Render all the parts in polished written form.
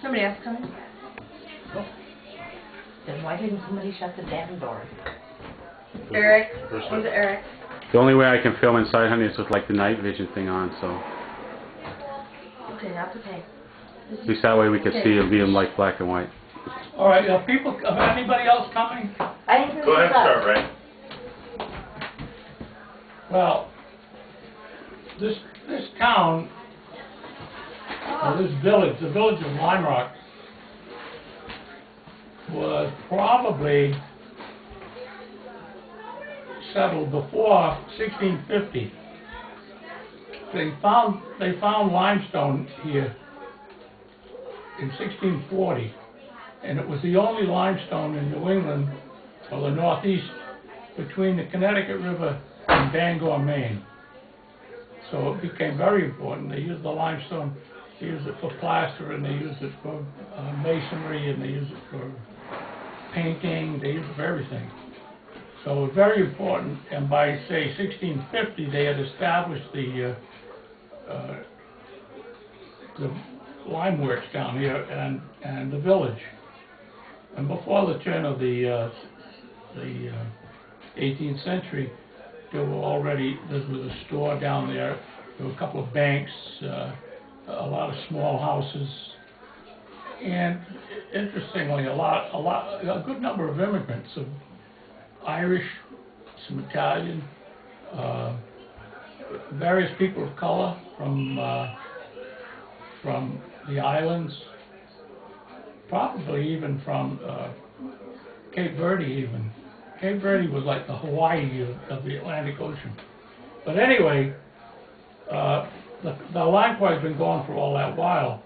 Somebody else coming? Oh. Then why didn't somebody shut the damn door? Eric? Was it Eric? The only way I can film inside, honey, is with like the night vision thing on, so. Okay, that's okay. At least that way we can see it'll be in like black and white. All right, people, anybody else coming? I think Go ahead and start, Ray. Well, this town, or this village, the village of Lime Rock, was probably settled before 1650. They found limestone here in 1640, and it was the only limestone in New England or the Northeast between the Connecticut River and Bangor, Maine. So it became very important. They used the limestone, they used it for plaster, and they used it for masonry, and they used it for painting, they used it for everything. So it was very important, and by, say, 1650, they had established the lime works down here and the village. And before the turn of the 18th century, there was a store down there. There were a couple of banks, a lot of small houses, and interestingly, a good number of immigrants, of Irish, some Italian, various people of color from the islands, probably even from Cape Verde even. Cape Verde was like the Hawaii of the Atlantic Ocean. But anyway, the lime quarry has been going for all that while.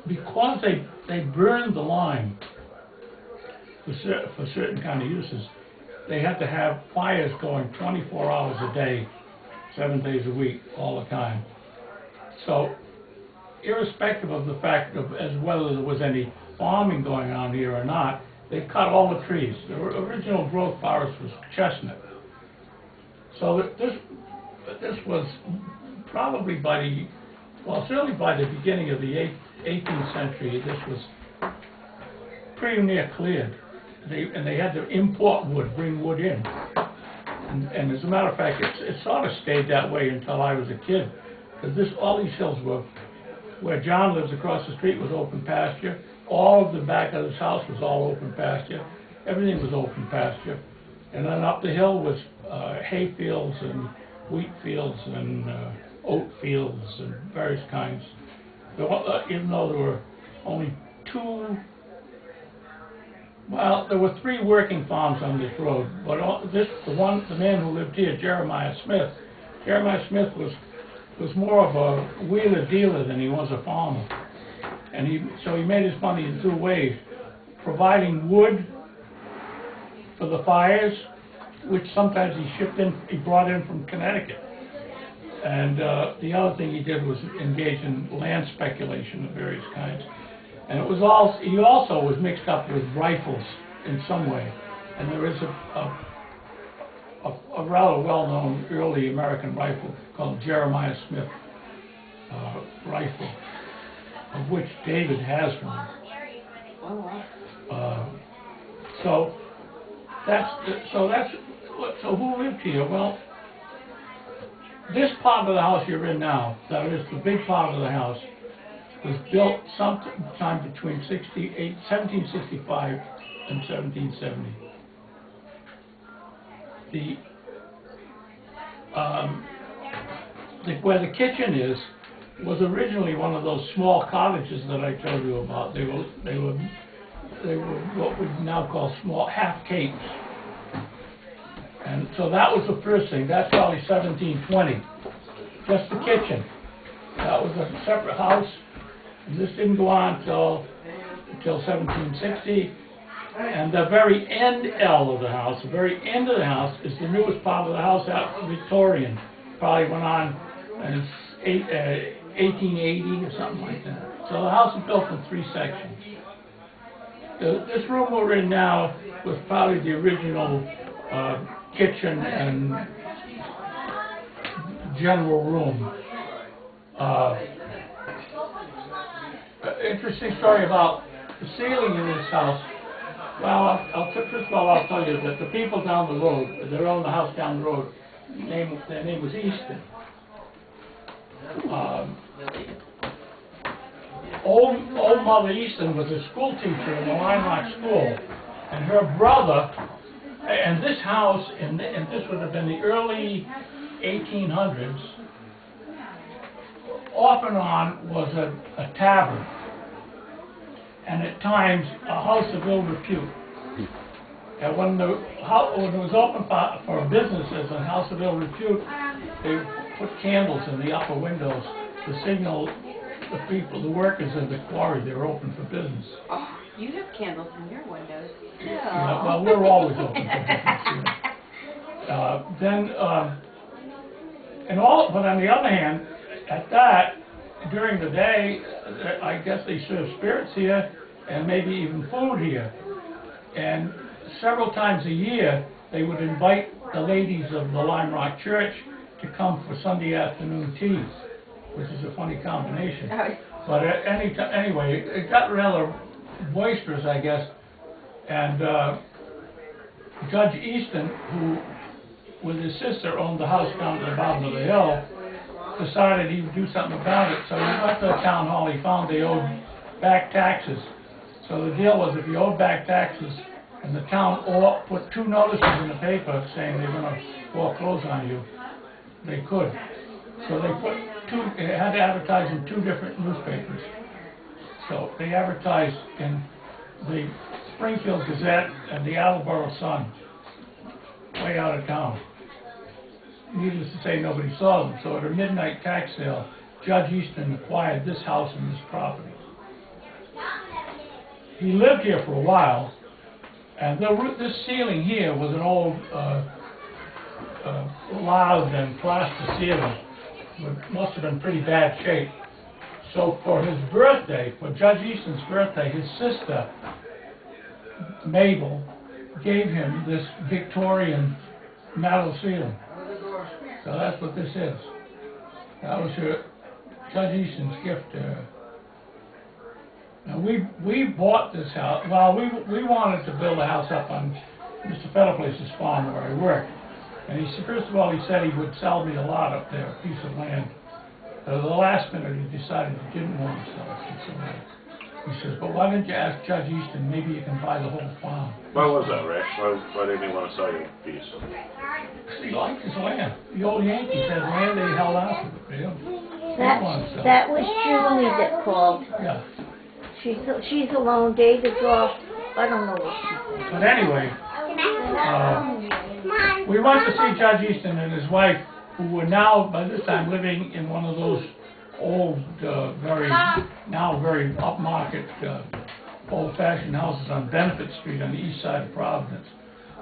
Because they burned the lime for certain kind of uses, they had to have fires going 24 hours a day, 7 days a week, all the time. So, irrespective of the fact of as whether there was any farming going on here or not, they cut all the trees. The original growth forest was chestnut. So this was probably certainly by the beginning of the 18th century, this was pretty near cleared. And they had to import wood, bring wood in. And as a matter of fact, it sort of stayed that way until I was a kid. Because all these hills were, where John lives across the street was open pasture. All of the back of this house was all open pasture. Everything was open pasture. And then up the hill was hay fields and wheat fields and oat fields and various kinds. Even though there were only there were 3 working farms on this road, but the man who lived here, Jeremiah Smith was more of a wheeler dealer than he was a farmer, and so he made his money in 2 ways: providing wood for the fires, which sometimes he brought in from Connecticut, and the other thing he did was engage in land speculation of various kinds. And he also was mixed up with rifles in some way. And there is a rather well-known early American rifle called Jeremiah Smith rifle, of which David has one. So who lived here? Well, this part of the house you're in now, that is the big part of the house, was built sometime between 1765 and 1770. Where the kitchen is was originally one of those small cottages that I told you about. They were what we now call small half capes. And so that was the first thing. That's probably 1720. Just the kitchen. That was a separate house. And this didn't go on until 1760. And the very end of the house, is the newest part of the house, out Victorian. Probably went on in 1880 or something like that. So the house is built in 3 sections. This room we're in now was probably the original kitchen and general room. interesting story about the ceiling in this house. Well, first of all, I'll tell you that the people down the road, that own the house down the road, their name was Easton. Old Mother Easton was a school teacher in the Limelight School, and her brother, and this house, and this would have been the early 1800s, off and on was a tavern, and at times a house of ill repute. And when it was open for business as a house of ill repute, they put candles in the upper windows to signal the people, the workers in the quarry, they were open for business. Oh, you have candles in your windows. Yeah, well, we're always open for business. But on the other hand, at that, during the day, I guess they serve spirits here and maybe even food here. And several times a year, they would invite the ladies of the Lime Rock Church to come for Sunday afternoon teas, which is a funny combination. But anyway, it got rather boisterous, I guess. And Judge Easton, who with his sister owned the house down at the bottom of the hill, decided he would do something about it. So he went to the town hall. He found they owed back taxes. So the deal was if you owed back taxes, and the town put 2 notices in the paper saying they're going to foreclose on you, they could. So they had to advertise in 2 different newspapers. So they advertised in the Springfield Gazette and the Attleboro Sun, way out of town. Needless to say, nobody saw them. So at a midnight tax sale, Judge Easton acquired this house and this property. He lived here for a while, and this ceiling here was an old loud and plaster ceiling. It must have been pretty bad shape. So for his birthday, for Judge Easton's birthday, his sister, Mabel, gave him this Victorian metal ceiling. So that's what this is. That was Judge Easton's gift to her. Now we bought this house. Well, we wanted to build a house up on Mr. Fetterplace's farm where I worked. And first of all, he said he would sell me a lot up there, a piece of land. At the last minute, he decided he didn't want to sell a piece of land. He says, but why didn't you ask Judge Easton, maybe you can buy the whole farm? Why was that, Rick? Why didn't he want to sell you a piece? He liked his land. The old Yankees had land, they held out to it. That was Julie that called. Yeah. She's alone. David's off. I don't know what she said. But anyway, we went to see Judge Easton and his wife, who were now, by this time, living in one of those old, very upmarket, old-fashioned houses on Benefit Street on the east side of Providence.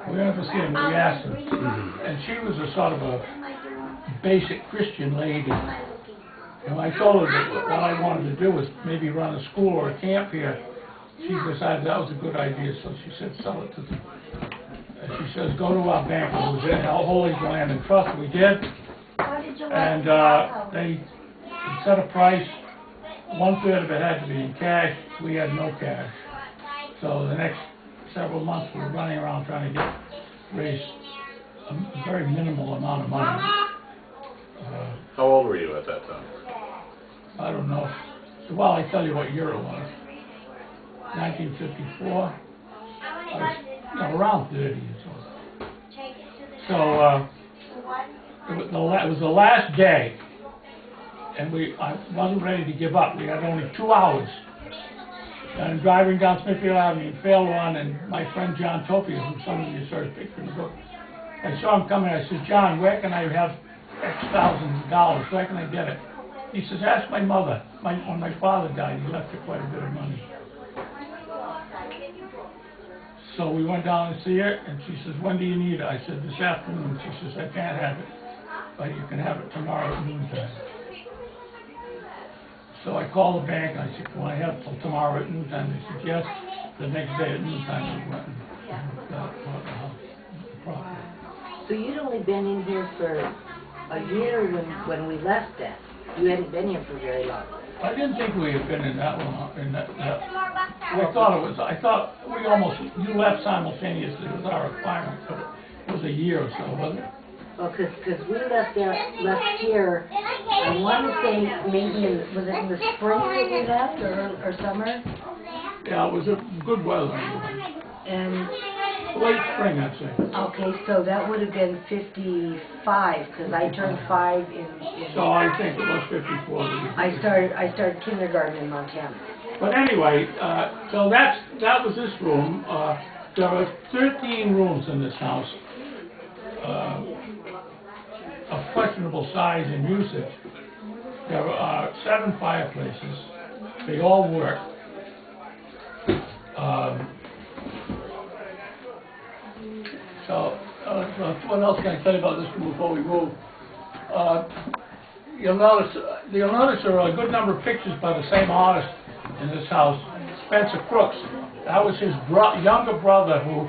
We went to see him and we asked her, and she was a sort of a basic Christian lady. And I told her that what I wanted to do was maybe run a school or a camp here. She decided that was a good idea, so she said, sell it to them. She says, go to our bank. It was in Holdings Land and Trust. We did. And they set a price. 1/3 of it had to be in cash. We had no cash. So the next several months we were running around trying to raise a very minimal amount of money. How old were you at that time? I don't know. Well, I tell you what year it was. 1954. I was, around 30 years old. So it was the last day, and I wasn't ready to give up. We had only 2 hours. And I'm driving down Smithfield Avenue in Fair Lawn, and my friend John Topia, who some of you saw his picture in the book, I saw him coming. I said, John, where can I have X thousands of dollars? Where can I get it? He says, ask my mother. When my father died, he left her quite a bit of money. So we went down to see her, and she says, when do you need it? I said, this afternoon. She says, I can't have it, but you can have it tomorrow at noontime. So I called the bank, and I said, can I have it till tomorrow at noontime? They said, yes. The next day at noontime, we went and got the property. So you'd only been in here for a year when we left then. You hadn't been here for very long. I didn't think we had been in that one, we thought it was, I thought we almost, you left simultaneously with our requirement, but it was a year or so, wasn't it? Well, cause we left here, I want to say maybe was it in the spring that we left or summer? Yeah, it was a good weather. And Late spring, I'd say. okay, so that would have been 55, because I turned 5 in So I think it was 54. I started kindergarten in Montana. But anyway, so that was this room. There are 13 rooms in this house of questionable size and usage. There are 7 fireplaces. They all work. So what else can I tell you about this room before we move? You'll notice there are a good number of pictures by the same artist in this house, Spencer Crooks. That was his younger brother who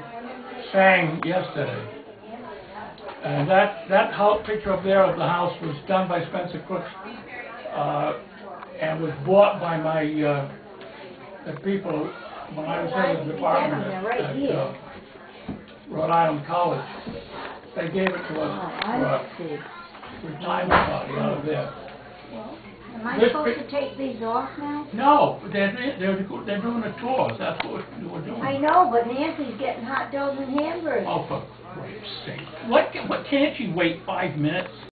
sang yesterday. And that picture up there of the house was done by Spencer Crooks and was bought by my the people when I was in the department at Rhode Island College. They gave it to us for a retirement party out of there. Am I supposed to take these off now? No, they're doing a tour. That's what we're doing. I know, but Nancy's getting hot dogs and hamburgers. Oh, for Christ's sake! What can't you wait 5 minutes?